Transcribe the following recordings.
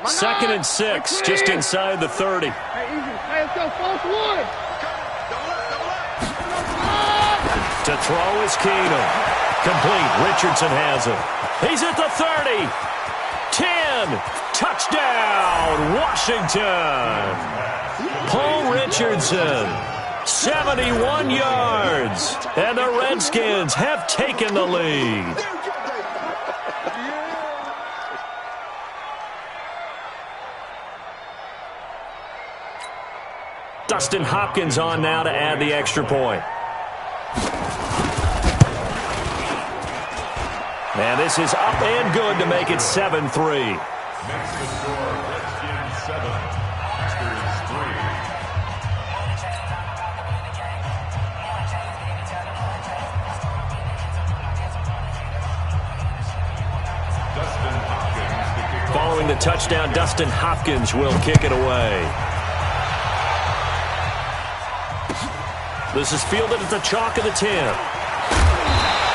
2nd and 6, just inside the 30. Hey, easy. Hey, let's go. False one. To throw is Keenum. Complete. Richardson has it. He's at the 30. 10. Touchdown, Washington. Paul Richardson. 71 yards. And the Redskins have taken the lead. Dustin Hopkins on now to add the extra point. And this is up and good to make it 7-3. Next to score, Redskins 7, Packers 3. Dustin Hopkins to kick off. Following the touchdown, Dustin Hopkins will kick it away. This is fielded at the chalk of the 10.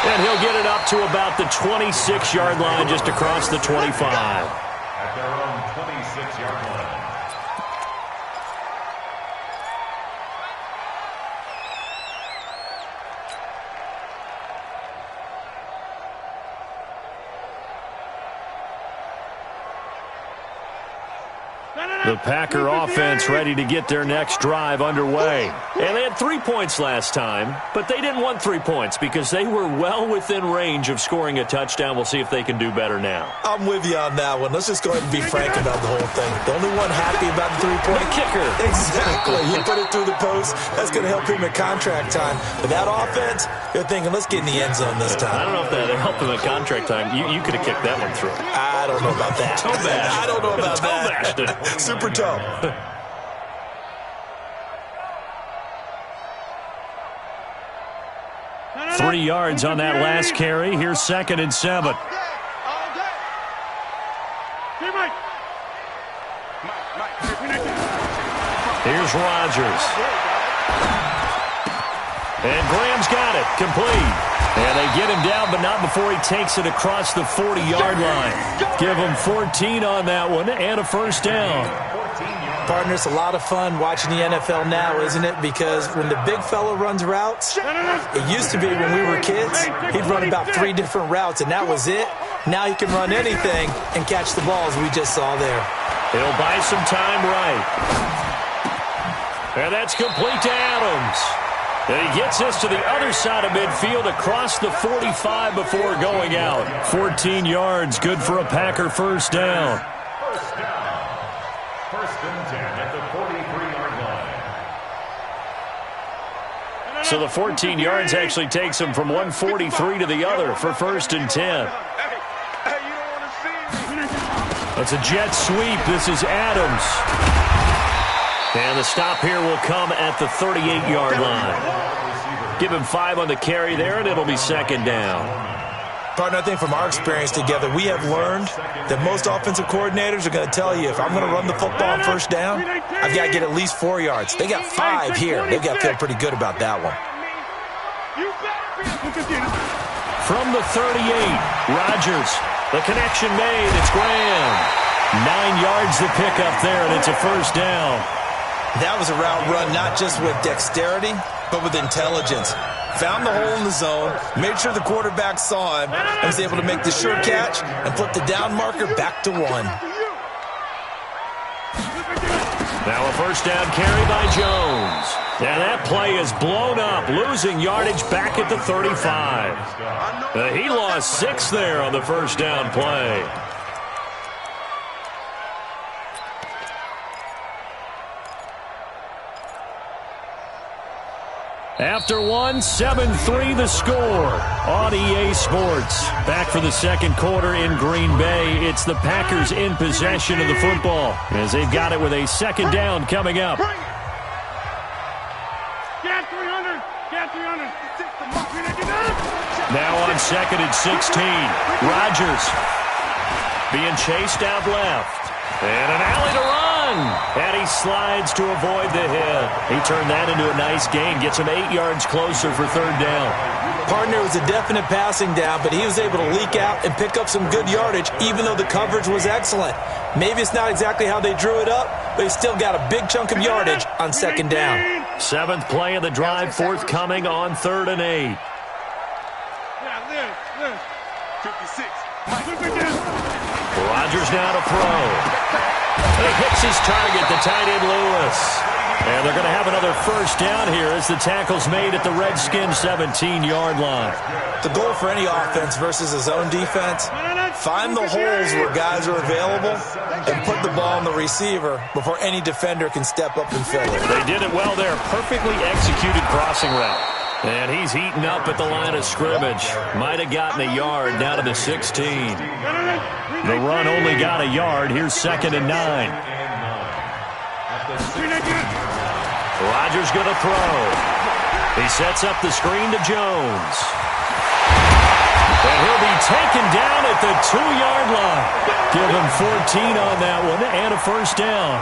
And he'll get it up to about the 26-yard line, just across the 25. At their own 26-yard line. The Packer offense ready to get their next drive underway. And they had 3 points last time, but they didn't want 3 points because they were well within range of scoring a touchdown. We'll see if they can do better now. I'm with you on that one. Let's just go ahead and be frank about the whole thing. The only one happy about the 3-point kicker. Exactly. He put it through the post. That's going to help him at contract time. But that offense, they're thinking, let's get in the end zone this time. I don't know if that helped him at contract time. You could have kicked that one through. I don't know about that. Toe bash. I don't know about Toe bashed that. it. Super toe. Three yards on that last carry. Here's 2nd and 7. Here's Rodgers. And Graham's got it. Complete. And they get him down, but not before he takes it across the 40-yard line. Give him 14 on that one and a first down. Partner, it's a lot of fun watching the NFL now, isn't it? Because when the big fella runs routes, it used to be when we were kids, he'd run about 3 different routes, and that was it. Now he can run anything and catch the balls we just saw there. He'll buy some time right. And that's complete to Adams. And he gets this to the other side of midfield across the 45 before going out. 14 yards, good for a Packer first down. First down. 1st and 10 at the 43-yard line. So the 14 yards actually takes him from 143 to the other for 1st and 10. That's a jet sweep. This is Adams. And the stop here will come at the 38-yard line. Give him 5 on the carry there, and it'll be 2nd down. Partner, I think from our experience together, we have learned that most offensive coordinators are going to tell you, if I'm going to run the football on 1st down, I've got to get at least 4 yards. They got 5 here. They've got to feel pretty good about that one. From the 38, Rodgers. The connection made. It's Graham. 9 yards the pickup there, and it's a first down. That was a route run not just with dexterity, but with intelligence. Found the hole in the zone, made sure the quarterback saw him, and was able to make the sure catch and flip the down marker back to 1. Now a first down carry by Jones. And that play is blown up, losing yardage back at the 35. He lost 6 there on the first down play. After 1, 7-3 the score on EA Sports. Back for the second quarter in Green Bay. It's the Packers in possession of the football as they've got it with a 2nd down coming up. Now on 2nd and 16. Rodgers being chased out left. And an alley to run. run. And he slides to avoid the hit. He turned that into a nice gain. Gets him 8 yards closer for third down. Partner was a definite passing down, but he was able to leak out and pick up some good yardage, even though the coverage was excellent. Maybe it's not exactly how they drew it up, but he still got a big chunk of yardage on second down. 7th play of the drive, forthcoming on 3rd and 8. 56. Rodgers now to throw. He hits his target, the tight end Lewis. And they're going to have another first down here as the tackle's made at the Redskins' 17-yard line. The goal for any offense versus a zone defense, find the holes where guys are available and put the ball on the receiver before any defender can step up and fill it. They did it well there. Perfectly executed crossing route. And he's heating up at the line of scrimmage. Might have gotten a yard down to the 16. The run only got a yard. Here's 2nd and 9. Rodgers going to throw. He sets up the screen to Jones. And he'll be taken down at the 2-yard line. Give him 14 on that one and a first down.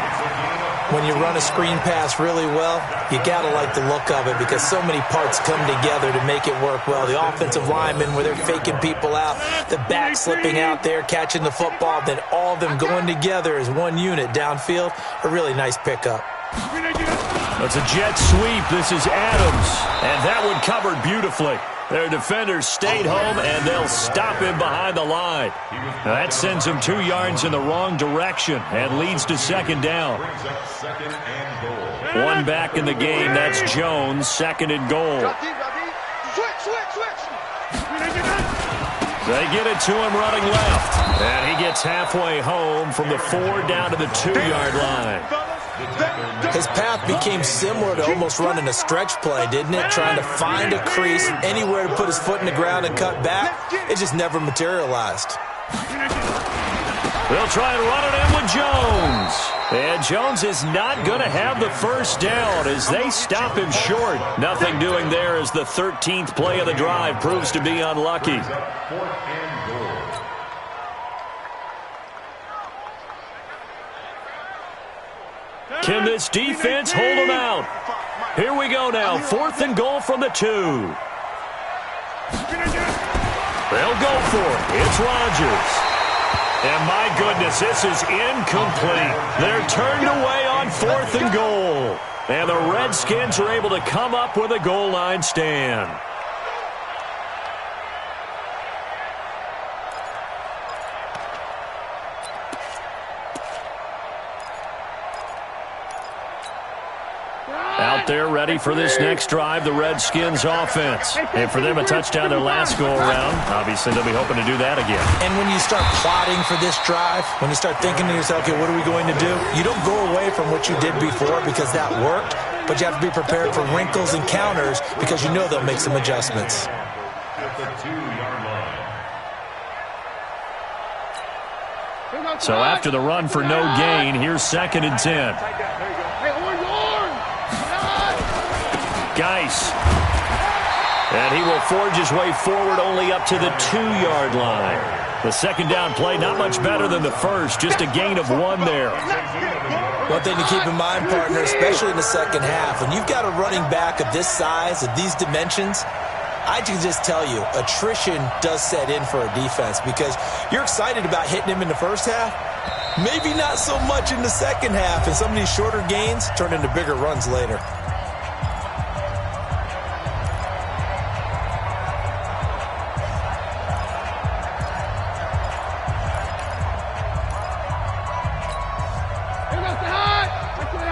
When you run a screen pass really well, you got to like the look of it because so many parts come together to make it work well. The offensive linemen, where they're faking people out, the back slipping out there, catching the football, then all of them going together as one unit downfield, a really nice pickup. It's a jet sweep. This is Adams. And that one covered beautifully. Their defenders stayed home, and they'll stop him behind the line. Now that sends him 2 yards in the wrong direction and leads to second down. One back in the game. That's Jones, 2nd and goal. They get it to him running left. And he gets halfway home from the 4 down to the 2-yard line. His path became similar to almost running a stretch play, didn't it? Trying to find a crease, anywhere to put his foot in the ground and cut back. It just never materialized. They'll try and run it in with Jones. And Jones is not going to have the first down as they stop him short. Nothing doing there as the 13th play of the drive proves to be unlucky. Can this defense hold them out? Here we go now. 4th and goal from the 2. They'll go for it. It's Rodgers. And my goodness, this is incomplete. They're turned away on 4th and goal. And the Redskins are able to come up with a goal line stand. Out there ready for this next drive, the Redskins offense. And for them, a touchdown their last go-around. Obviously, they'll be hoping to do that again. And when you start plotting for this drive, when you start thinking to yourself, okay, what are we going to do? You don't go away from what you did before because that worked, but you have to be prepared for wrinkles and counters because you know they'll make some adjustments. So after the run for no gain, here's 2nd and 10. Geis. And he will forge his way forward only up to the 2-yard line. The second down play, not much better than the first, just a gain of 1 there. One thing to keep in mind, partner, especially in the second half, when you've got a running back of this size, of these dimensions, I can just tell you, attrition does set in for a defense because you're excited about hitting him in the first half, maybe not so much in the second half, and some of these shorter gains turn into bigger runs later.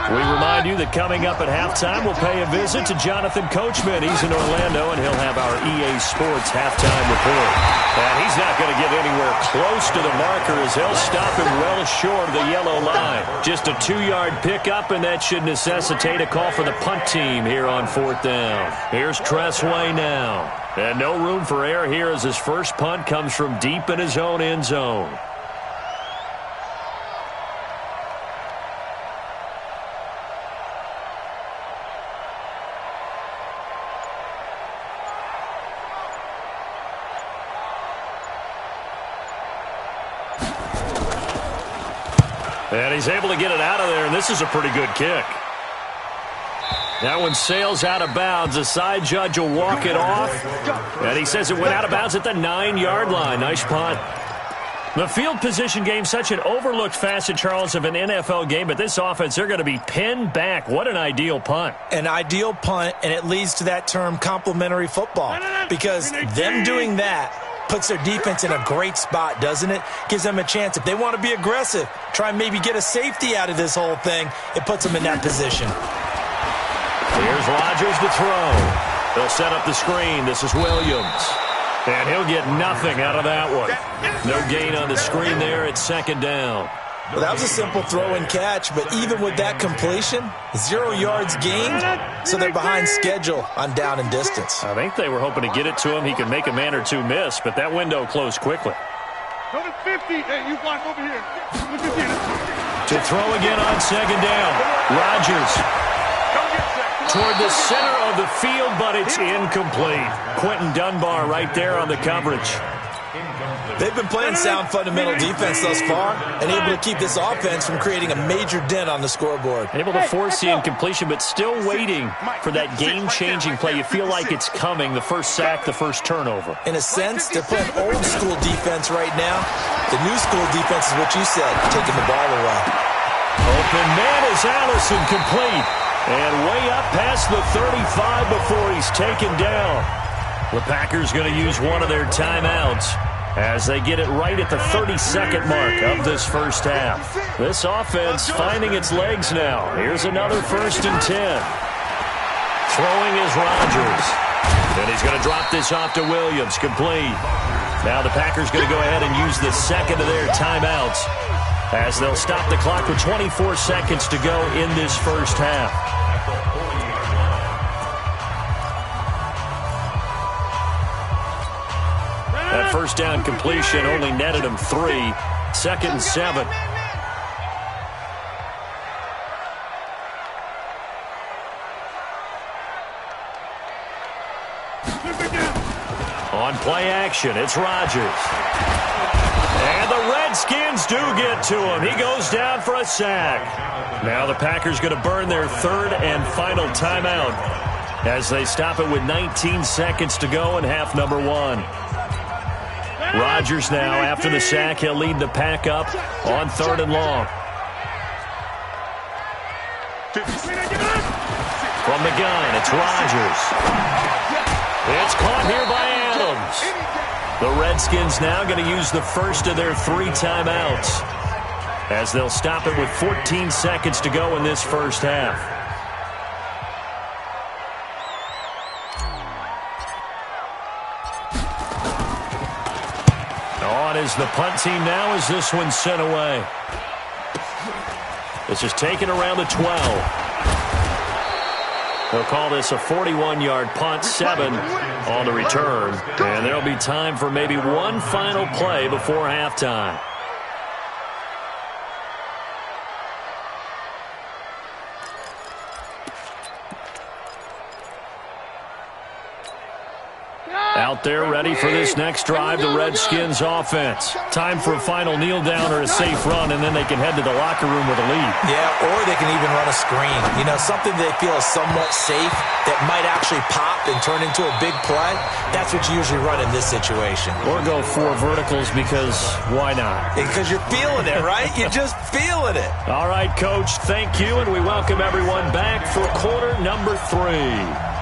We remind you that coming up at halftime, we'll pay a visit to Jonathan Coachman. He's in Orlando, and he'll have our EA Sports halftime report. And he's not going to get anywhere close to the marker as they'll stop him well short of the yellow line. Just a 2-yard pickup, and that should necessitate a call for the punt team here on 4th down. Here's Tressway now. And no room for error here as his first punt comes from deep in his own end zone. And he's able to get it out of there, and this is a pretty good kick. That one sails out of bounds. The side judge will walk it off. And he says it went out of bounds at the 9-yard line. Nice punt. The field position game, such an overlooked facet, Charles, of an NFL game. But this offense, they're going to be pinned back. What an ideal punt. An ideal punt, and it leads to that term complementary football. Because them doing that puts their defense in a great spot, doesn't it? Gives them a chance. If they want to be aggressive, try and maybe get a safety out of this whole thing, it puts them in that position. Here's Rodgers to throw. They'll set up the screen. This is Williams. And he'll get nothing out of that one. No gain on the screen there. It's second down. Well, that was a simple throw and catch, but even with that completion, 0 yards gained, so they're behind schedule on down and distance. I think they were hoping to get it to him. He could make a man or two miss, but that window closed quickly. Go to 50. Hey, you block over here. To throw again on second down. Rodgers toward the center of the field, but it's incomplete. Quentin Dunbar right there on the coverage. They've been playing sound fundamental defense thus far and able to keep this offense from creating a major dent on the scoreboard. Able to force the incompletion, but still waiting for that game-changing play. You feel like it's coming, the first sack, the first turnover. In a sense, they're playing old-school defense right now. The new school defense is what you said, taking the ball away. Open man is Allison, complete. And way up past the 35 before he's taken down. The Packers going to use one of their timeouts as they get it right at the 32nd mark of this first half. This offense finding its legs now. Here's another 1st and 10. Throwing is Rodgers. And he's going to drop this off to Williams, complete. Now the Packers going to go ahead and use the second of their timeouts as they'll stop the clock with 24 seconds to go in this first half. That first down completion only netted him 3. 2nd and 7. On play action, it's Rodgers. And the Redskins do get to him. He goes down for a sack. Now the Packers going to burn their 3rd and final timeout as they stop it with 19 seconds to go in half number 1. Rodgers now, after the sack, he'll lead the pack up on 3rd and long. From the gun, it's Rodgers. It's caught here by Adams. The Redskins now going to use the first of their 3 timeouts as they'll stop it with 14 seconds to go in this first half. Is the punt team now as this one's sent away. This is taken around the 12. They'll call this a 41-yard punt, 7 on the return. And there'll be time for maybe one final play before halftime. Out there ready for this next drive, the Redskins offense. Time for a final kneel down or a safe run, and then they can head to the locker room with a lead. Yeah, or they can even run a screen. You know, something they feel is somewhat safe that might actually pop and turn into a big play. That's what you usually run in this situation. Or go 4 verticals because why not? Because you're feeling it, right? You're just feeling it. All right, Coach, thank you, and we welcome everyone back for quarter number 3.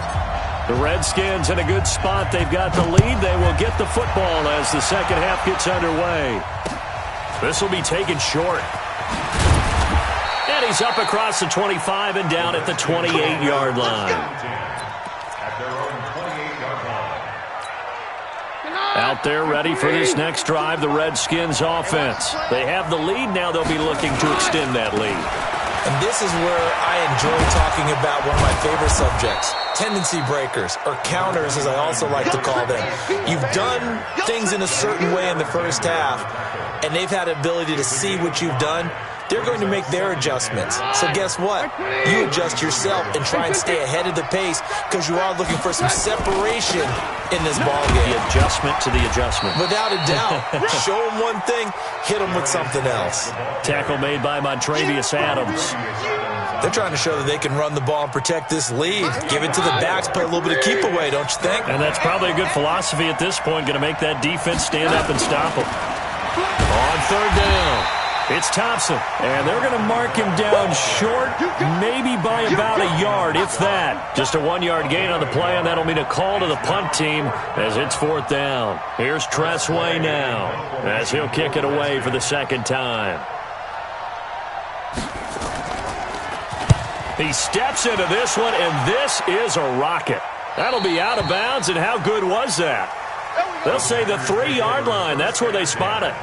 The Redskins in a good spot. They've got the lead. They will get the football as the second half gets underway. This will be taken short. And he's up across the 25 and down at the 28-yard line. Out there ready for this next drive, the Redskins offense. They have the lead. Now they'll be looking to extend that lead. And this is where I enjoy talking about one of my favorite subjects, tendency breakers, or counters as I also like to call them. You've done things in a certain way in the first half, and they've had the ability to see what you've done they're going to make their adjustments. So guess what? You adjust yourself and try and stay ahead of the pace because you are looking for some separation in this ball game. The adjustment to the adjustment. Without a doubt. Show them one thing, hit them with something else. Tackle made by Montravius Adams. They're trying to show that they can run the ball and protect this lead. Give it to the backs, play a little bit of keep away, don't you think? And that's probably a good philosophy at this point, going to make that defense stand up and stop them. On third down, it's Thompson, and they're going to mark him down short, maybe by about a yard, if that. Just a 1-yard gain on the play, and that'll mean a call to the punt team as it's fourth down. Here's Tressway now, as he'll kick it away for the second time. He steps into this one, and this is a rocket. That'll be out of bounds, and how good was that? They'll say the 3-yard line. That's where they spot it.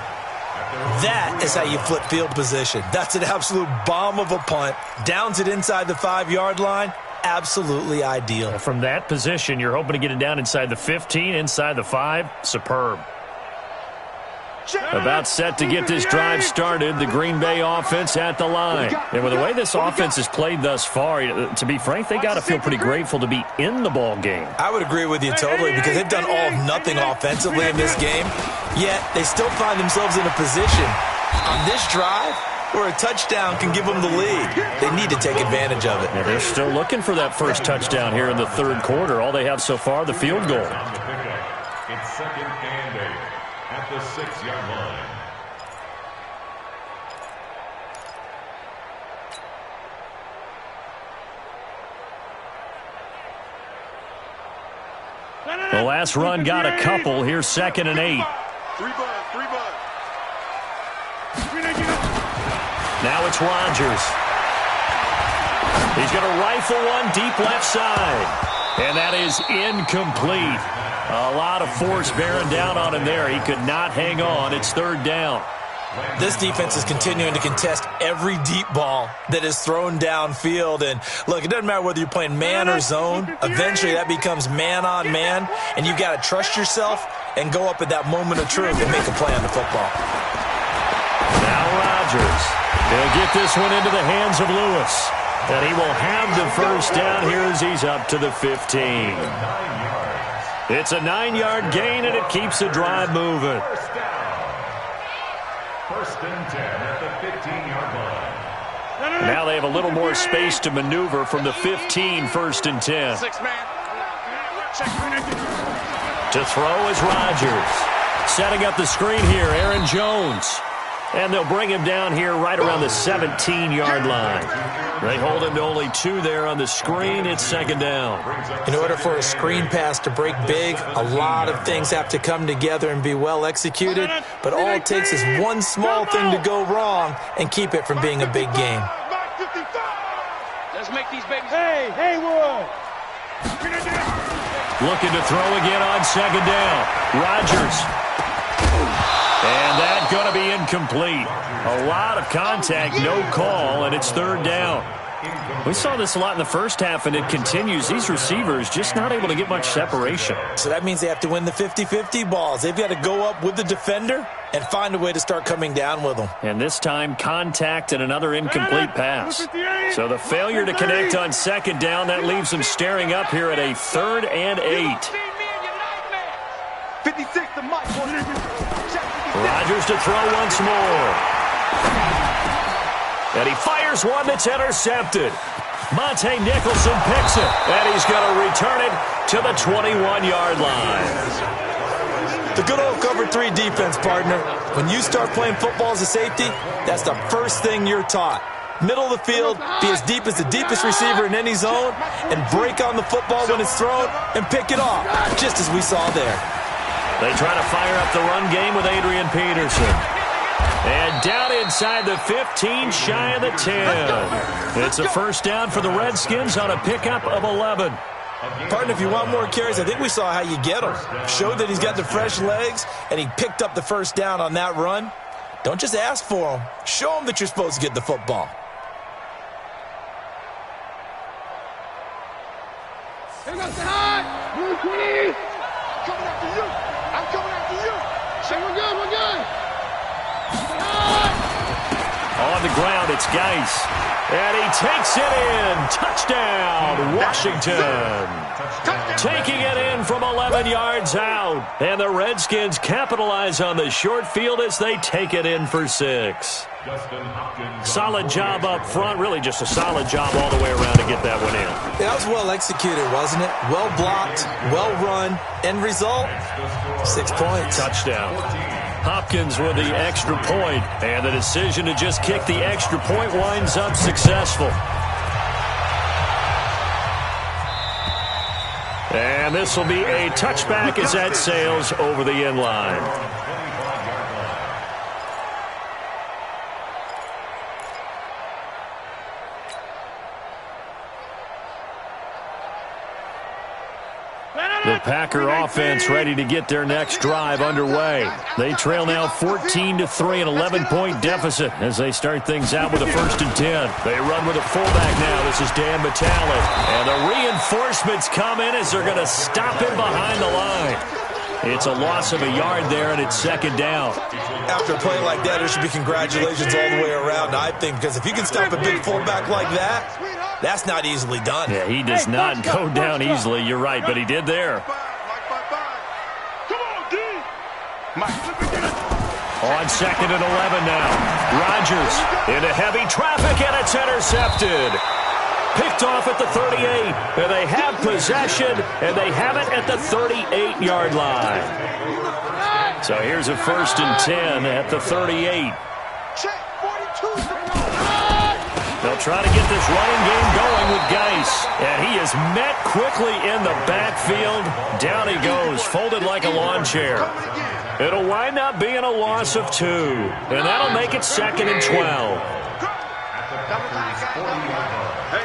That is how you flip field position. That's an absolute bomb of a punt. Downs it inside the 5-yard line. Absolutely ideal. From that position, you're hoping to get it down inside the 15, inside the 5. Superb. About set to get this drive started, the Green Bay offense at the line. And with the way this offense has played thus far, to be frank, they got to feel pretty grateful to be in the ball game. I would agree with you totally because they've done all of nothing offensively in this game, yet they still find themselves in a position on this drive where a touchdown can give them the lead. They need to take advantage of it. Yeah, they're still looking for that first touchdown here in the third quarter. All they have so far, the field goal. It's second and 8 at the 6-yard line. The last run got a couple. Here's second and 8. Now it's Rodgers. He's going to rifle one deep left side. And that is incomplete. A lot of force bearing down on him there. He could not hang on. It's third down. This defense is continuing to contest every deep ball that is thrown downfield. And, look, it doesn't matter whether you're playing man or zone. Eventually that becomes man on man. And you've got to trust yourself and go up at that moment of truth and make a play on the football. Now Rodgers. He'll get this one into the hands of Lewis. And he will have the first down here as he's up to the 15. It's a 9-yard gain, and it keeps the drive moving. First and 10 at the 15-yard line. Now they have a little more space to maneuver from the 15, first and 10. To throw is Rodgers. Setting up the screen here, Aaron Jones. And they'll bring him down here right around the 17-yard line. They hold him to only 2 there on the screen. It's second down. In order for a screen pass to break big, a lot of things have to come together and be well executed. But all it takes is one small thing to go wrong and keep it from being a big game. Let's make these babies. Hey, Haywood. Looking to throw again on second down. Rodgers. And that's going to be incomplete. A lot of contact, no call, and it's third down. We saw this a lot in the first half, and it continues. These receivers just not able to get much separation. So that means they have to win the 50-50 balls. They've got to go up with the defender and find a way to start coming down with them. And this time, contact and another incomplete pass. So the failure to connect on second down, that leaves them staring up here at a 3rd and 8. 56 to Mike. Rodgers to throw once more. And he fires one that's intercepted. Monte Nicholson picks it, and he's going to return it to the 21-yard line. The good old cover 3 defense, partner. When you start playing football as a safety, that's the first thing you're taught. Middle of the field, be as deep as the deepest receiver in any zone, and break on the football when it's thrown and pick it off, just as we saw there. They try to fire up the run game with Adrian Peterson. And down inside the 15, shy of the 10. It's a first down for the Redskins on a pickup of 11. Partner, if you want more carries, I think we saw how you get him. Showed that he's got the fresh legs, and he picked up the first down on that run. Don't just ask for him. Show him that you're supposed to get the football. Hey, let's say hi. Coming after you. I'm coming after you. Say we're good, we're good. On on the ground. It's Geis. And he takes it in. Touchdown, Washington. Taking it in from 11 yards out. And the Redskins capitalize on the short field as they take it in for 6. Solid job up front. Really just a solid job all the way around to get that one in. Yeah, that was well executed, wasn't it? Well blocked, well run. End result, 6 points. Touchdown. Hopkins with the extra point, and the decision to just kick the extra point winds up successful. And this will be a touchback as that sails over the end line. The Packer offense ready to get their next drive underway. They trail now 14-3, an 11-point deficit as they start things out with a 1st and 10. They run with a fullback now. This is Dan Metallic. And the reinforcements come in as they're going to stop him behind the line. It's a loss of a yard there, and it's 2nd down. After a play like that, there should be congratulations all the way around, I think, because if you can stop a big fullback like that, that's not easily done. Yeah, he does not go down easily. You're right, but he did there. On 2nd and 11 now. Rodgers into heavy traffic, and it's intercepted. Picked off at the 38, and they have possession, and they have it at the 38-yard line. So here's a 1st and 10 at the 38. They'll try to get this running game going with Geis. And he is met quickly in the backfield. Down he goes, folded like a lawn chair. It'll wind up being a loss of 2. And that'll make it 2nd and 12. Hey,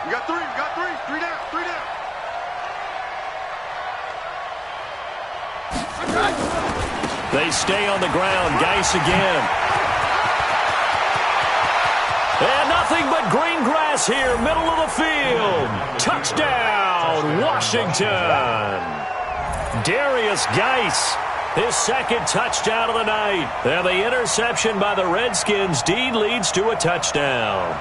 you got 3, you got 3. 3 down, 3 down. They stay on the ground. Geis again. And nothing but green grass here, middle of the field. Touchdown, Washington. Darius Geis, his 2nd touchdown of the night. And the interception by the Redskins indeed leads to a touchdown.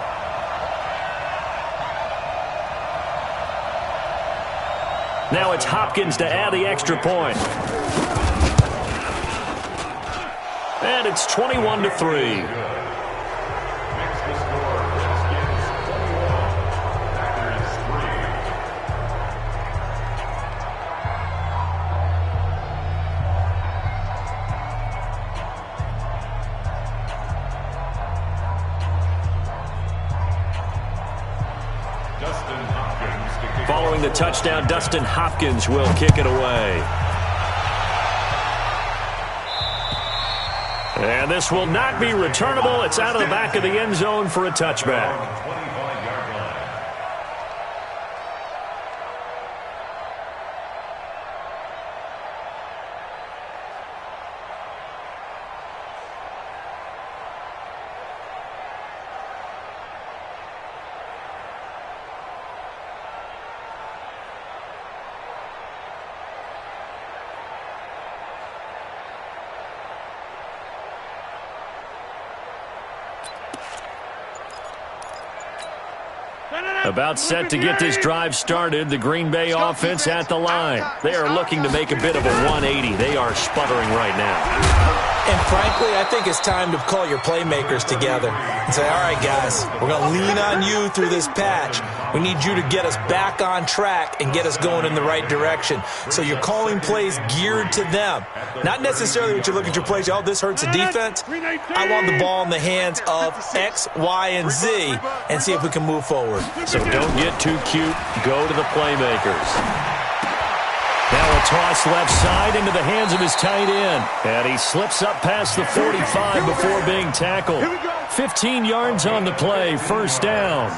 Now it's Hopkins to add the extra point. And it's 21-3. Following the touchdown, Dustin Hopkins will kick it away. And this will not be returnable. It's out of the back of the end zone for a touchback. About set to get this drive started, the Green Bay offense at the line. They are looking to make a bit of a 180. They are sputtering right now. And frankly, I think it's time to call your playmakers together and say, all right, guys, we're going to lean on you through this patch. We need you to get us back on track and get us going in the right direction. So you're calling plays geared to them. Not necessarily what you look at your plays, oh, this hurts the defense. I want the ball in the hands of X, Y, and Z and see if we can move forward. So don't get too cute. Go to the playmakers. Now a toss left side into the hands of his tight end. And he slips up past the 45 before being tackled. 15 yards on the play, 1st down.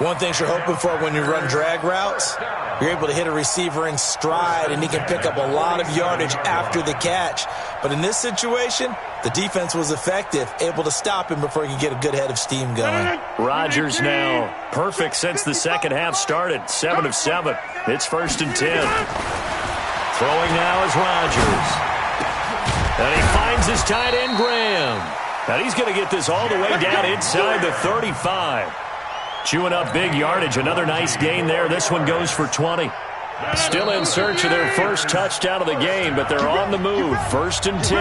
One thing you're hoping for when you run drag routes, you're able to hit a receiver in stride, and he can pick up a lot of yardage after the catch. But in this situation, the defense was effective, able to stop him before he could get a good head of steam going. Rodgers now perfect since the second half started, 7 of 7. It's 1st and 10. Throwing now is Rodgers. And he finds his tight end, Graham. And he's going to get this all the way down inside the 35. Chewing up big yardage. Another nice gain there. This one goes for 20. Still in search of their first touchdown of the game, but they're on the move. 1st and 10.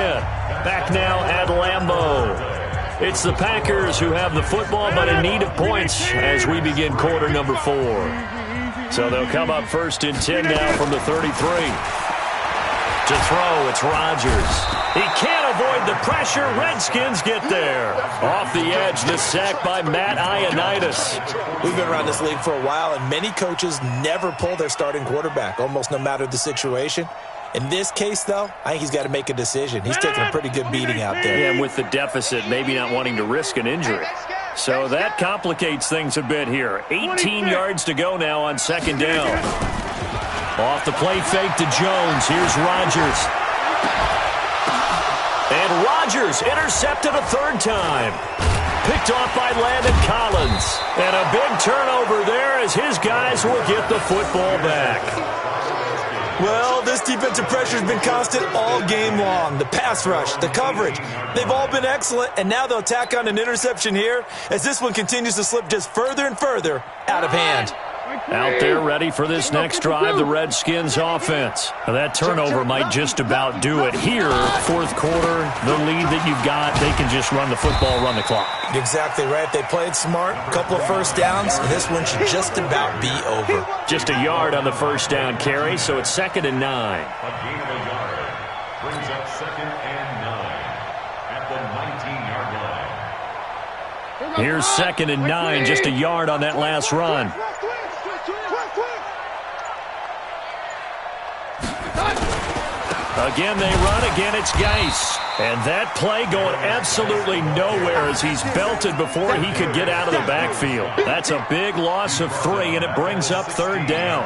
Back now at Lambeau. It's the Packers who have the football, but in need of points as we begin quarter number 4. So they'll come up 1st and 10 now from the 33. To throw, it's Rodgers. He can't avoid the pressure. Redskins get there. Off the edge, the sack by Matt Ioannidis. We've been around this league for a while, and many coaches never pull their starting quarterback, almost no matter the situation. In this case, though, I think he's got to make a decision. He's taking a pretty good beating out there. Yeah, and with the deficit, maybe not wanting to risk an injury. So that complicates things a bit here. 18 yards to go now on 2nd down. Off the play fake to Jones. Here's Rodgers. And Rodgers intercepted a 3rd time. Picked off by Landon Collins. And a big turnover there as his guys will get the football back. Well, this defensive pressure has been constant all game long. The pass rush, the coverage, they've all been excellent, and now they'll tack on an interception here as this one continues to slip just further and further out of hand. Out there ready for this next drive, the Redskins offense. Now that turnover might just about do it. Here, 4th quarter, the lead that you've got, they can just run the football, run the clock. Exactly right. They played smart, a couple of 1st downs, and this one should just about be over. Just a yard on the 1st down carry, so it's 2nd and 9. A gain of a yard brings up 2nd and 9 at the 19-yard line. Here's 2nd and 9, just a yard on that last run. Again, they run. Again, it's Geis. And that play going absolutely nowhere as he's belted before he could get out of the backfield. That's a big loss of 3, and it brings up 3rd down.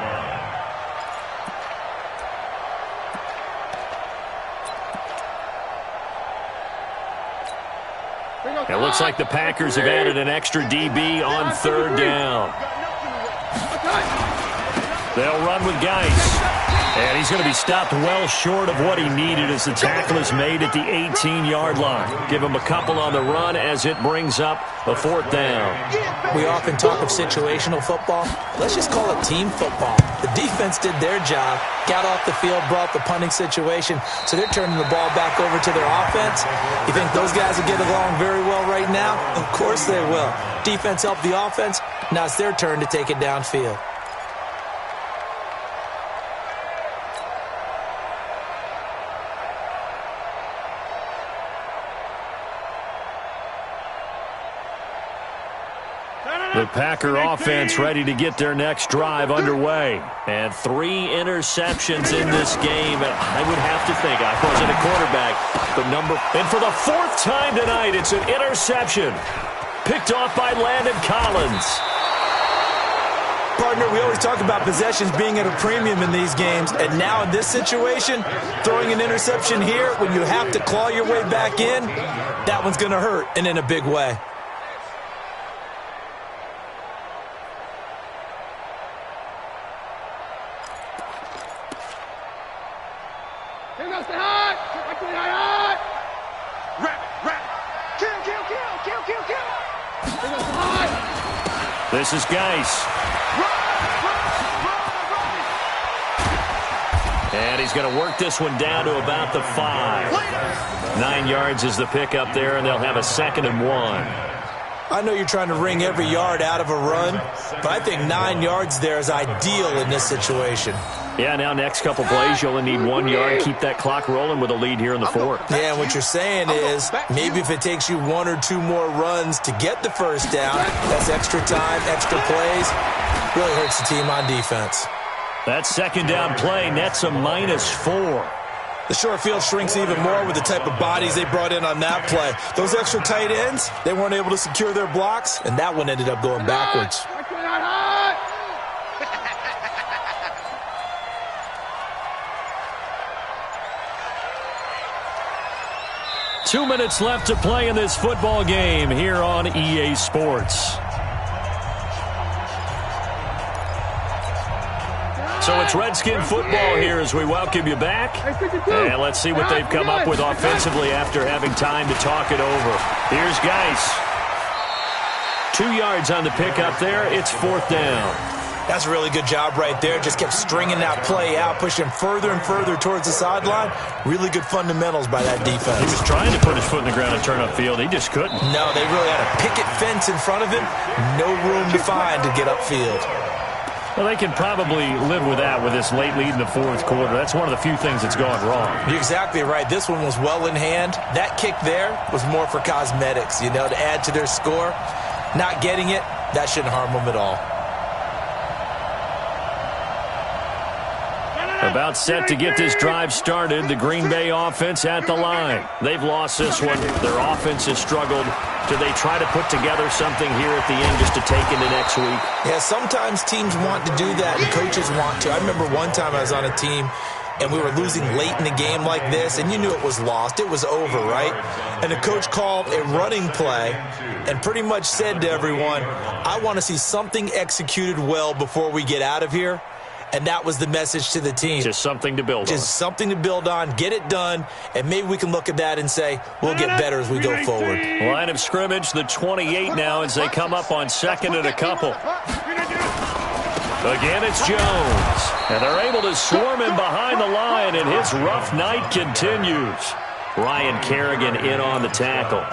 It looks like the Packers have added an extra DB on 3rd down. They'll run with Geis. And he's going to be stopped well short of what he needed as the tackle is made at the 18-yard line. Give him a couple on the run as it brings up a 4th down. We often talk of situational football. Let's just call it team football. The defense did their job, got off the field, brought the punting situation, so they're turning the ball back over to their offense. You think those guys will get along very well right now? Of course they will. Defense helped the offense. Now it's their turn to take it downfield. The Packer offense ready to get their next drive underway. And 3 interceptions in this game. And I would have to think, I wasn't a quarterback, but and for the 4th time tonight, it's an interception. Picked off by Landon Collins. Partner, we always talk about possessions being at a premium in these games. And now in this situation, throwing an interception here when you have to claw your way back in, that one's going to hurt, and in a big way. This is Geis. And he's going to work this one down to about the 5. 9 yards is the pickup there, and they'll have a 2nd and 1. I know you're trying to wring every yard out of a run, but I think 9 yards there is ideal in this situation. Yeah, now next couple plays, you only need 1 yard. Keep that clock rolling with a lead here in the 4th. Yeah, and what you're saying is maybe if it takes you 1 or 2 more runs to get the 1st down, that's extra time, extra plays. Really hurts the team on defense. That 2nd down play nets a -4. The short field shrinks even more with the type of bodies they brought in on that play. Those extra tight ends, they weren't able to secure their blocks, and that one ended up going backwards. 2 minutes left to play in this football game here on EA Sports. So it's Redskin football here as we welcome you back. And let's see what they've come up with offensively after having time to talk it over. Here's Geis. 2 yards on the pickup there. It's 4th down. That's a really good job right there. Just kept stringing that play out, pushing further and further towards the sideline. Really good fundamentals by that defense. He was trying to put his foot in the ground and turn upfield. He just couldn't. No, they really had a picket fence in front of him. No room to find to get upfield. Well, they can probably live with that with this late lead in the 4th quarter. That's one of the few things that's gone wrong. You're exactly right. This one was well in hand. That kick there was more for cosmetics, to add to their score. Not getting it, that shouldn't harm them at all. About set to get this drive started, the Green Bay offense at the line. They've lost this one. Their offense has struggled. Do they try to put together something here at the end just to take into next week? Yeah, sometimes teams want to do that and coaches want to. I remember one time I was on a team and we were losing late in the game like this, and you knew it was lost. It was over, right? And the coach called a running play and pretty much said to everyone, I want to see something executed well before we get out of here. And that was the message to the team. Just something to build on. Just something to build on, get it done, and maybe we can look at that and say, we'll get better as we go forward. Line of scrimmage, the 28 now as they come up on 2nd and a couple. Again, it's Jones. And they're able to swarm him behind the line, and his rough night continues. Ryan Kerrigan in on the tackle.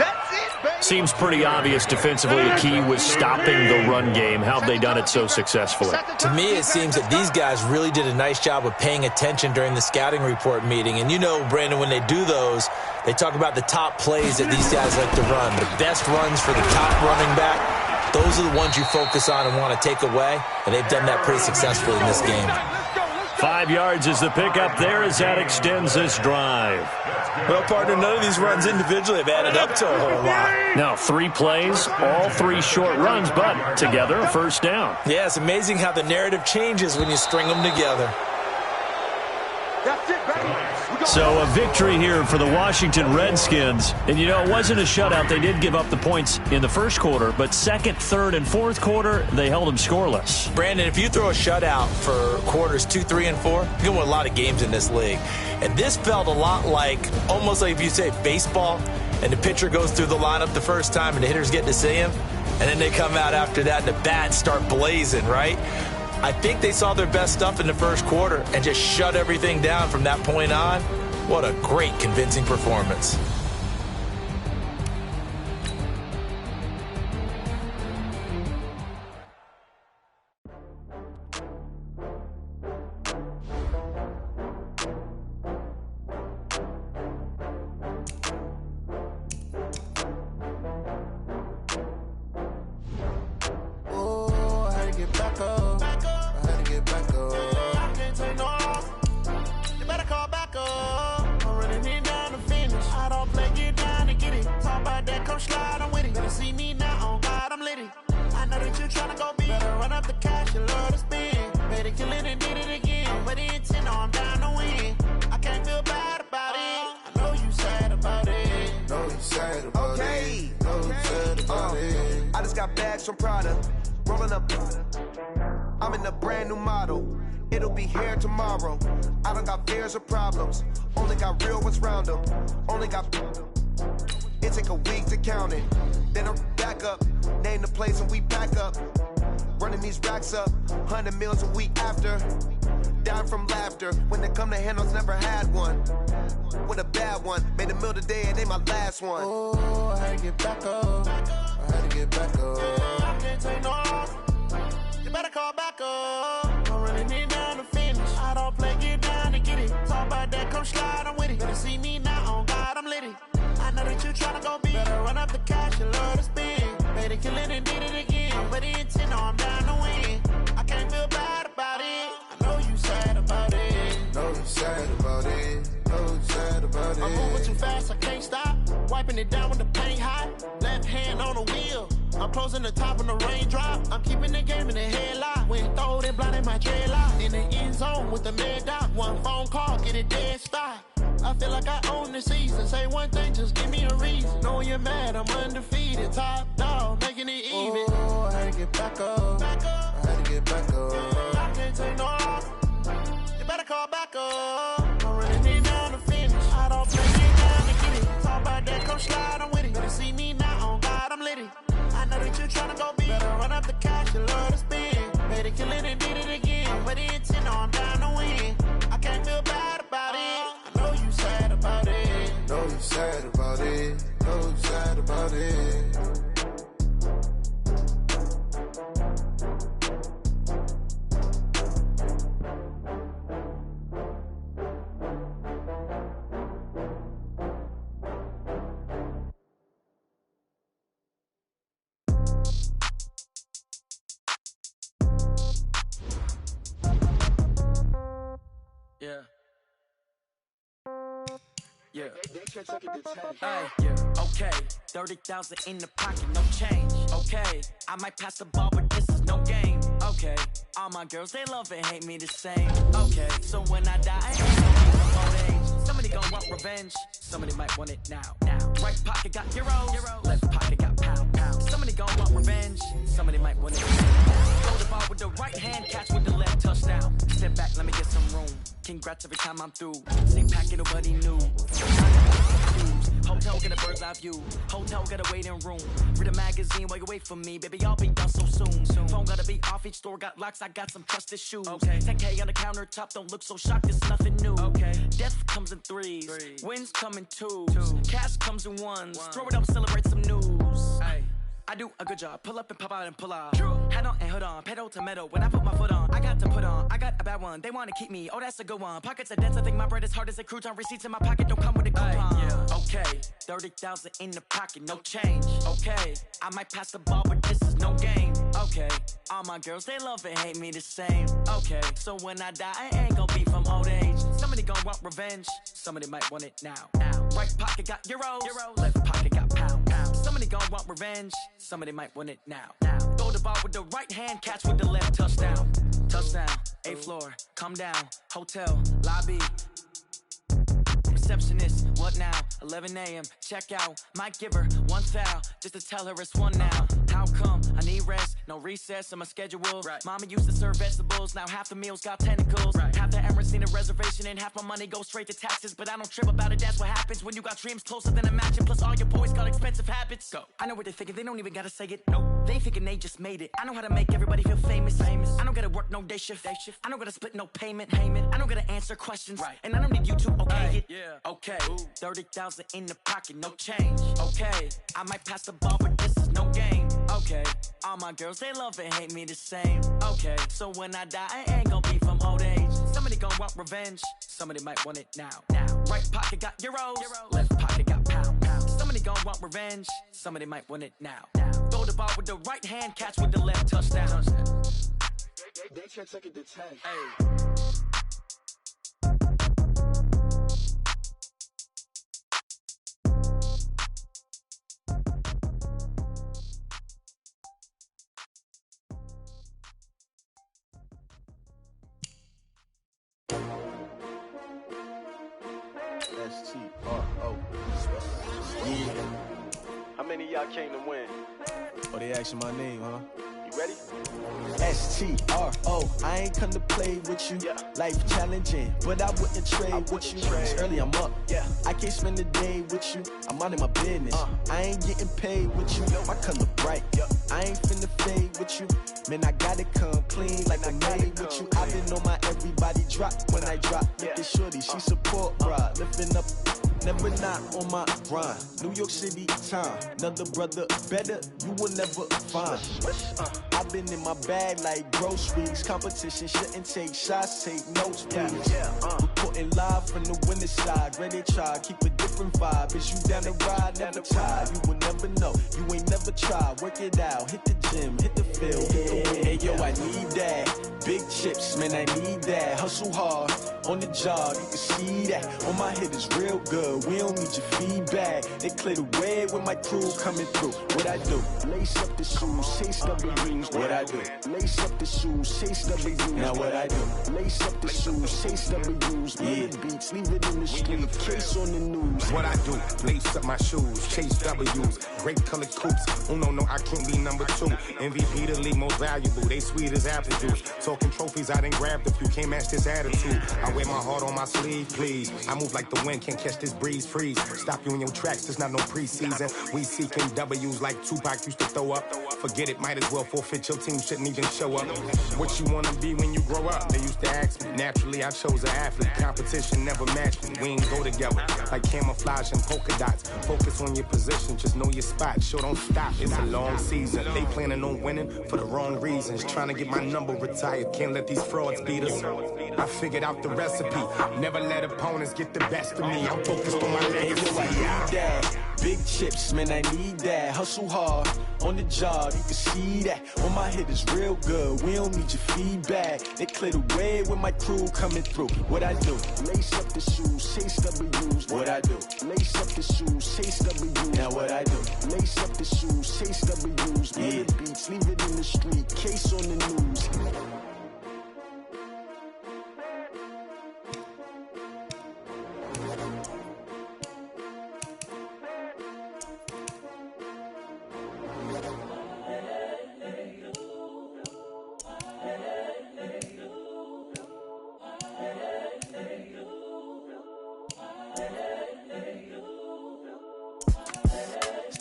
Seems pretty obvious defensively the key was stopping the run game. How have they done it so successfully? To me, it seems that these guys really did a nice job of paying attention during the scouting report meeting. And Brandon, when they do those, they talk about the top plays that these guys like to run. The best runs for the top running back, those are the ones you focus on and want to take away. And they've done that pretty successfully in this game. 5 yards is the pickup there as that extends this drive. Well, partner, none of these runs individually have added up to a whole lot. Now, 3 plays, all 3 short runs, but together a 1st down. Yeah, it's amazing how the narrative changes when you string them together. That's it, baby. So a victory here for the Washington Redskins. And, it wasn't a shutout. They did give up the points in the 1st quarter, but 2nd, 3rd, and 4th quarter, they held them scoreless. Brandon, if you throw a shutout for quarters 2, 3, and 4, you're going to win a lot of games in this league. And this felt a lot almost like if you say baseball, and the pitcher goes through the lineup the first time and the hitters get to see him, and then they come out after that and the bats start blazing, right? I think they saw their best stuff in the 1st quarter and just shut everything down from that point on. What a great, convincing performance. I'm in a brand new model. It'll be here tomorrow. I don't got fears or problems. Only got real ones round them. Only got... It take a week to count it. Then I'm back up. Name the place and we pack up. Running these racks up. 100 meals a week after. Down from laughter. When they come to handles, never had one. With a bad one. Made a meal today and ain't my last one. Oh, I had to get back up. I had to get back up. I can't take no off. You better call back up. I'm running it down to finish. I don't play, get down to get it. Talk about that, come slide, I'm with it. Better see me now, on God, I'm litty. I know that you tryna go big. Better run up the cash, you love to spin. Made it, kill it, and did it again. But the intent, no, I'm down to win. I can't feel bad about it. I know you sad about it. Know you sad about it. Know you sad about it. I'm moving too fast, I can't stop. Wiping it down with the paint hot. Left hand on the wheel. I'm closing the top on the raindrop. I'm keeping the game in the headlock. When throwed and blinded my dreadlock. In the end zone with the mad dot. One phone call, get it dead stop. I feel like I own the season. Say one thing, just give me a reason. Knowing you're mad, I'm undefeated. Top dog, making it even. Oh, I had to get back up. I had to get back up. I can't take no off. back up. I'm running it down to finish. I don't play it down to get it. Talk about that, come slide, I'm with it. Better see me now, on God, I'm litty. I know that you're tryna go big. Better run up the cash, you love to spend. Better kill it and did it again. I put it 10, I'm down to win. I can't feel bad about it. I know you sad about it. Know you sad about it. Know you sad about it. Yeah. Yeah. Hey, yeah. Okay. 30,000 in the pocket, no change. Okay. I might pass the ball, but this is no game. Okay. All my girls, they love and hate me the same. Okay. So when I die, I ain't gonna be from old age. Somebody gon' want revenge. Somebody might want it now. Right pocket got euros. Left pocket got pound. Somebody gon' want revenge. Somebody might want it now. Throw the ball with the right hand, catch with the left, touchdown. Step back, let me get some room. Congrats every time I'm through. Same packet, nobody knew. Hotel get a bird's eye view. Hotel got a waiting room. Read a magazine while you wait for me. Baby, I'll be done so soon. Phone gotta be off, each store got locks. I got some trusted shoes. Okay. 10K on the countertop, don't look so shocked. It's nothing new. Okay. Death comes in threes. Wins come in twos. Cash comes in ones. Throw it up, celebrate some news. Ay. I do a good job. Pull up and pop out and pull out. Head on and hood on. Pedal to metal. When I put my foot on, I got to put on. I got a bad one. They want to keep me. Oh, that's a good one. Pockets are dense. I think my bread is hard as a crouton. Receipts in my pocket don't come with a coupon. Yeah. Okay. 30,000 in the pocket. No change. Okay. I might pass the ball, but this is no game. Okay. All my girls, they love and hate me the same. Okay. So when I die, I ain't gonna be from old age. Somebody gon' want revenge. Somebody might want it now. Right pocket got euros. Left pocket got pound. Somebody gon' want revenge. Somebody might want it now. Throw the ball with the right hand, catch with the left, touchdown. Touchdown, 8th floor, come down, hotel, lobby. Receptionist, what now? 11 a.m., check out. Might give her one foul, just to tell her it's one now. How come? I need rest, no recess in my schedule. Right. Mama used to serve vegetables, now half the meals got tentacles. Right. Half the Emirates need a reservation and half my money goes straight to taxes. But I don't trip about it, that's what happens when you got dreams closer than a mansion. Plus all your boys got expensive habits. Go. I know what they're thinking, they don't even gotta say it. Nope. They thinking they just made it. I know how to make everybody feel famous. I don't gotta work no day shift. I don't gotta split no payment. I don't gotta answer questions. Right. And I don't need you to okay it. Yeah. Okay. 30,000 in the pocket, no change. Okay. I might pass the ball, but this is no game. Okay. All my girls, they love and hate me the same. Okay. So when I die, I ain't gonna be from old age. Somebody gon' want revenge. Somebody might want it now. Right pocket got euros. Left pocket got pound. Somebody gon' want revenge. Somebody might want it now. Throw the ball with the right hand, catch with the left, touchdown. They can't take it to 10. Hey. STRO. Yeah. How many of y'all came to win? Oh, they asking my name, huh? You ready? STRO. I ain't come to play with you. Yeah. Life challenging, but I wouldn't trade with you. It's early, I'm up. Yeah. I can't spend the day with you. I'm out of my business. I ain't getting paid with you. My color bright. I ain't finna fade with you. Man, I gotta come clean like I made with you. I've been on my everybody drop when I drop. Look at shorty, she support, bruh. Lifting up. Never not on my grind. New York City time. Another brother better, you will never find. I've been in my bag like groceries. Competition shouldn't take shots, take notes, please. Reporting live from the winning side. Ready to try, keep a different vibe. Is you down the ride, never tired. You will never know, you ain't never tried. Work it out, hit the gym, hit the field, hit the win. Hey yo, I need that. Big chips, man, I need that. Hustle hard, on the job, you can see that. On my head is real good, we don't need your feedback. They clear the way with my crew coming through. What I do? Lace up the shoes, chase W's. What I do? Lace up the shoes, chase W's. Now what I do? Lace up the shoes, chase W's. Yeah, beats, leave it in the street, case on the news. What I do? Lace up my shoes, chase W's. Great colored coupes, Oh, no, I can't be number 2. MVP the league most valuable. They sweet as apple juice. Talking trophies, I done grabbed a few. Can't match this attitude. I wear my heart on my sleeve, please. I move like the wind, can't catch this breeze, freeze. Stop you in your tracks, there's not no preseason. We seeking W's like Tupac used to throw up. Forget it, might as well forfeit. Your team shouldn't even show up. What you wanna be when you grow up? They used to ask me. Naturally, I chose an athlete. Competition never matched me. We ain't go together like camouflage and polka dots. Focus on your position, just know your spot. Sure, don't stop. It's a long season. They planning on winning for the wrong reasons. Trying to get my number retired. Can't let these frauds beat us. I figured out the recipe. Never let opponents get the best of me. I'm focused on my legacy. Big chips, man, I need that. Hustle hard on the job, you can see that. On my head is real good. We don't need your feedback. They clear the way with my crew coming through. What I do? Lace up the shoes, chase W's. What I do? Lace up the shoes, chase W's. Now what I do? Lace up the shoes, chase W's. Yeah. The beats, leave it in the street. Case on the news.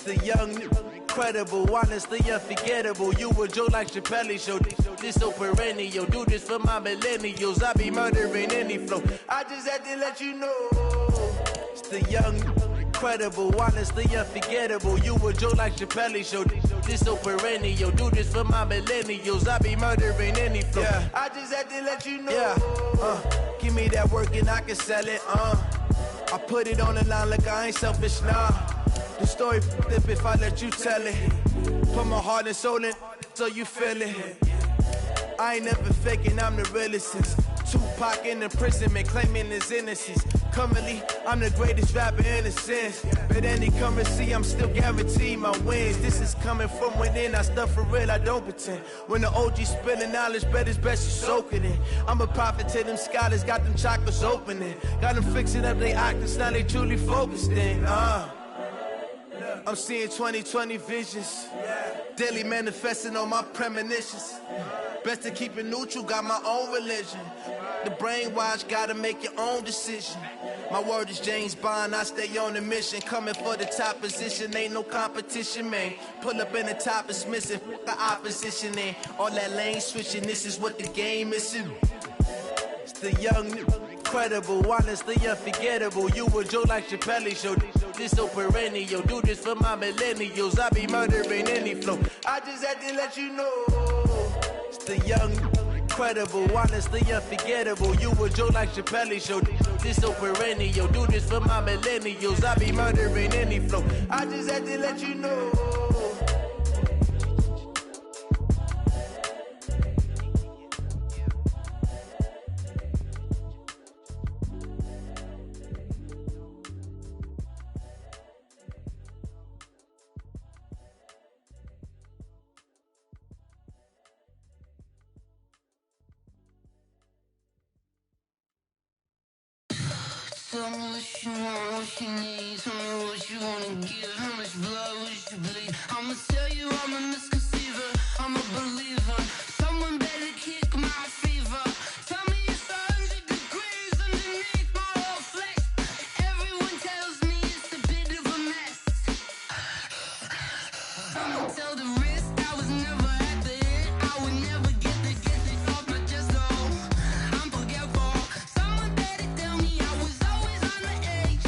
The young, incredible, honestly unforgettable. You a Joe like Chappelle show. This so perennial. Do this for my millennials. I be murdering any flow. I just had to let you know. It's the young, incredible, honestly unforgettable. You a Joe like Chappelle show. This so perennial. Do this for my millennials. I be murdering any flow. Yeah. I just had to let you know. Yeah. Give me that work and I can sell it. I put it on the line like I ain't selfish, nah. The story flip if I let you tell it. Put my heart and soul in so you feel it. I ain't never faking, I'm the realest since Tupac in imprisonment, claiming his innocence. Currently, I'm the greatest rapper in a sense. But any currency, I'm still guaranteed my wins. This is coming from within, I stuff for real, I don't pretend. When the OG spilling knowledge, bet it's best you soak it in. I'm a prophet to them scholars, got them chakras opening. Got them fixing up they octaves, now they truly focused in. I'm seeing 2020 visions. Daily manifesting on my premonitions. Best to keep it neutral, got my own religion. The brainwash, gotta make your own decision. My word is James Bond, I stay on a mission. Coming for the top position, ain't no competition, man. Pull up in the top, it's missing, the opposition ain't. All that lane switching, this is what the game is. It's the young, incredible, honestly unforgettable. You a Joe like Chappelle show. This so perennial. Do this for my millennials. I be murdering any flow. I just had to let you know. It's the young, incredible, honestly unforgettable. You a Joe like Chappelle show. This so perennial. Do this for my millennials. I be murdering any flow. I just had to let you know. Tell me what you want, what you need. Tell me what you wanna give. How much blood would you bleed? I'ma tell you I'm a misconceiver. I'm a believer. Someone better kick my fever. Tell me it's 100 degrees underneath my whole flesh. Everyone tells me it's a bit of a mess. I'ma tell the risk I was never at the end. I would never get it off my chest. Oh, I'm forgetful. Someone better tell me I was always on the edge.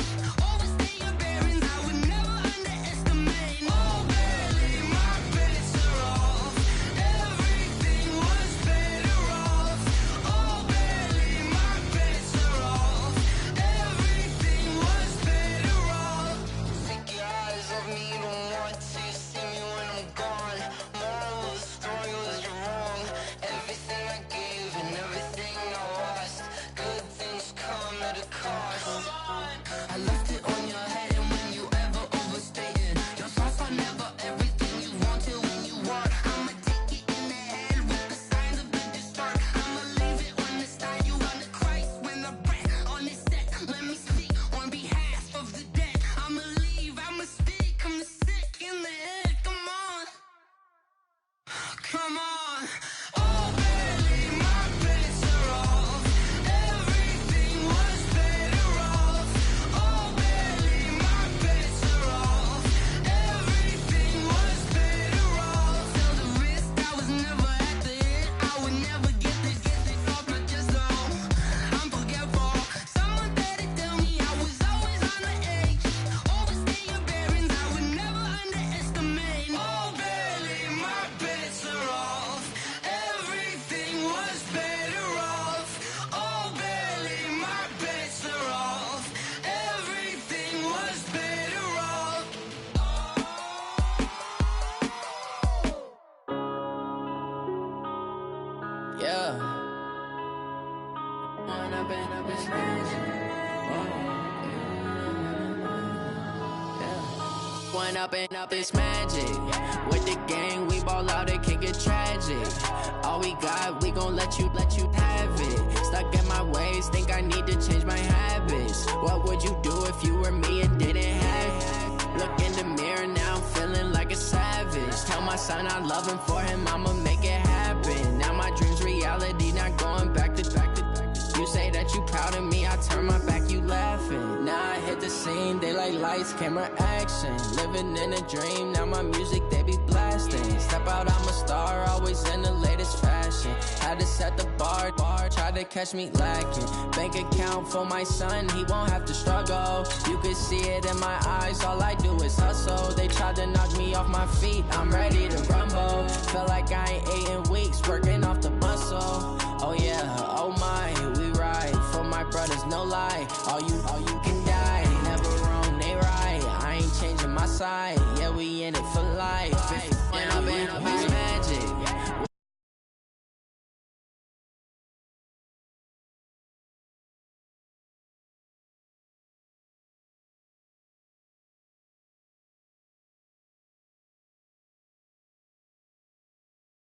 Overstay your bearings, I would never underestimate. Oh, barely my bets are off. Everything was better off. Oh, barely my bets are off. Everything was better off. Take your eyes off me, don't want to see me when I'm gone. Morals Come on. Oh, barely, my bets are off. Everything was better off. Oh, barely, my bets are off. Everything was better off. Tell the risk I was never at the end. I would never get this off my chest, though. I'm forgetful. Someone better tell me I was always on the edge. Overstay your bearings, I would never underestimate. Oh, barely, my bets are off. Everything was better off. Oh, barely, my bets are off. Everything was better off. Yeah. One up and up is magic. With the gang, we ball out, it can get tragic. All we got, we gon' let you have it. Stuck in my ways, think I need to change my habits. What would you do if you were me and didn't have it? Look in the mirror, now I'm feeling like a savage. Tell my son I love him, for him I'ma make it happen. Now my dream's reality, not going back to. You say that you proud of me, I turn my back, you laughing. Now I hit the scene, they like lights, camera, action. Living in a dream, now my music, they be blasting. Step out, I'm a star, always in the latest fashion. Had to set the bar, try to catch me lacking. Bank account for my son, he won't have to struggle. You can see it in my eyes, all I do is hustle. They tried to knock me off my feet, I'm ready to rumble. Feel like I ain't ate in weeks, working off the muscle. Oh yeah, oh my, we ride for my brothers, no lie. All you can die, never wrong, they right. I ain't changing my side.